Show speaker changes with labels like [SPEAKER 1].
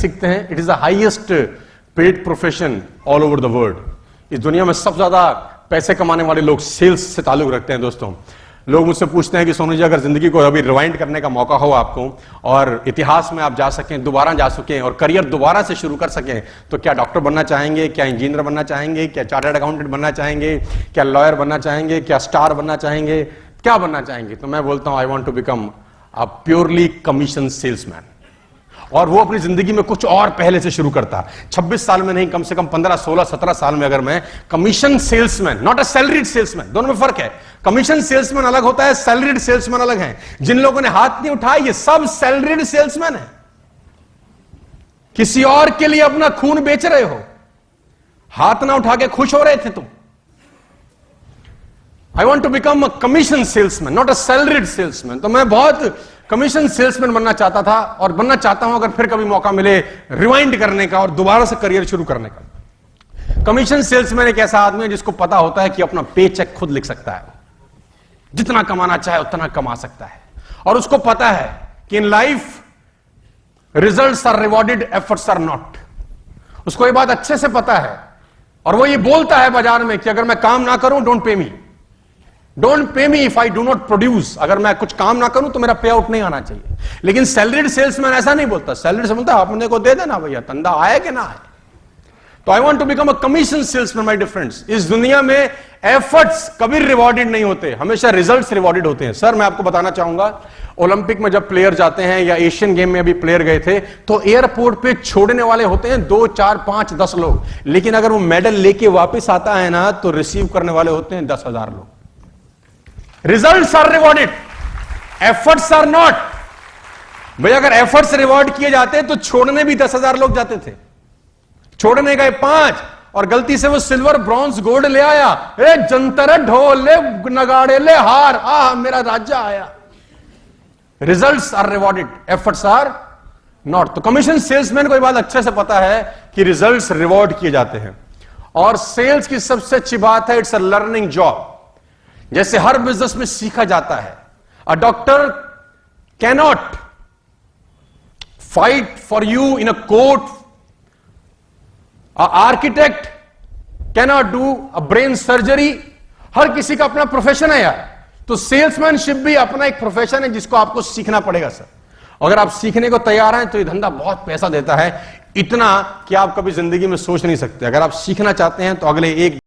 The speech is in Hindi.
[SPEAKER 1] सीखते हैं। It is the highest paid profession all over the world. इस दुनिया में सबसे ज्यादा पैसे कमाने वाले लोग सेल्स से ताल्लुक रखते हैं। दोस्तों, लोग मुझसे पूछते हैं कि सोनू जी, अगर जिंदगी को अभी रिवाइंड करने का मौका हो आपको और इतिहास में आप जा सकें, दोबारा जा सकें और करियर दोबारा से शुरू कर सकें, तो क्या डॉक्टर बनना चाहेंगे, क्या इंजीनियर बनना चाहेंगे, क्या चार्टर्ड अकाउंटेंट बनना चाहेंगे, क्या लॉयर बनना चाहेंगे, क्या स्टार बनना चाहेंगे, क्या बनना चाहेंगे? तो मैं बोलता हूं, I want to become a purely commission salesman. और वो अपनी जिंदगी में कुछ और पहले से शुरू करता। 26 साल में नहीं, कम से कम 15, 16, 17 साल में अगर मैं commission salesman, not a salaried salesman, दोनों में फर्क है। कमीशन सेल्समैन अलग होता है, सैलरीड सेल्समैन अलग है। जिन लोगों ने हाथ नहीं उठाया, ये सब सैलरीड सेल्समैन है। किसी और के लिए अपना खून बेच रहे हो, हाथ ना उठा के खुश हो रहे थे तुम। I want to become a commission salesman, not a salaried salesman. तो मैं बहुत कमीशन सेल्समैन बनना चाहता था और बनना चाहता हूं, अगर फिर कभी मौका मिले रिवाइंड करने का और दोबारा से करियर शुरू करने का। कमीशन सेल्समैन एक ऐसा आदमी है जिसको पता होता है कि अपना पे चेक खुद लिख सकता है, जितना कमाना चाहे उतना कमा सकता है। और उसको पता है कि in life results are rewarded, efforts are not. उसको ये बात अच्छे से पता है और वो ये बोलता है बाजार में कि अगर मैं काम ना करूं, don't pay me, don't pay me if I do not produce. अगर मैं कुछ काम ना करूं तो मेरा पे आउट नहीं आना चाहिए। लेकिन सैलरीड सेल्समैन ऐसा नहीं बोलता। सैलरीड से बोलता है, आप मुझे को दे देना भैया, धंधा आए कि ना आए। तो I want to become a commission salesman my dear friends. इस दुनिया में एफर्ट्स कभी रिवॉर्डेड नहीं होते, हमेशा रिजल्ट्स रिवॉर्डेड होते हैं। सर, मैं आपको बताना चाहूंगा, ओलंपिक में जब प्लेयर जाते हैं या एशियन गेम में अभी प्लेयर गए थे, तो एयरपोर्ट पे छोड़ने वाले होते हैं 2, 4, 5, 10 लोग। लेकिन अगर वो मेडल लेके वापस आता है ना, तो रिसीव करने वाले होते हैं 10,000 लोग। Results are rewarded, efforts are not. भाई, अगर एफर्ट्स रिवॉर्ड किए जाते तो छोड़ने भी 10,000 लोग जाते थे। छोड़ने गए 5 और गलती से वो सिल्वर, ब्रॉन्ज, गोल्ड ले आया। जंतर, ढोल ले, नगाड़े ले, हार, मेरा राज्य आया। Results are rewarded, efforts are not. तो कमीशन सेल्समैन को ये बात अच्छे से पता है कि रिजल्ट्स रिवॉर्ड किए जाते हैं। और सेल्स की सबसे अच्छी बात है, इट्स अ लर्निंग जॉब। जैसे हर बिजनेस में सीखा जाता है। A doctor cannot fight for you in a court, a architect cannot do a brain surgery. हर किसी का अपना प्रोफेशन है यार। तो सेल्समैनशिप भी अपना एक प्रोफेशन है जिसको आपको सीखना पड़ेगा सर। अगर आप सीखने को तैयार हैं तो ये धंधा बहुत पैसा देता है, इतना कि आप कभी जिंदगी में सोच नहीं सकते। अगर आप सीखना चाहते हैं तो अगले 1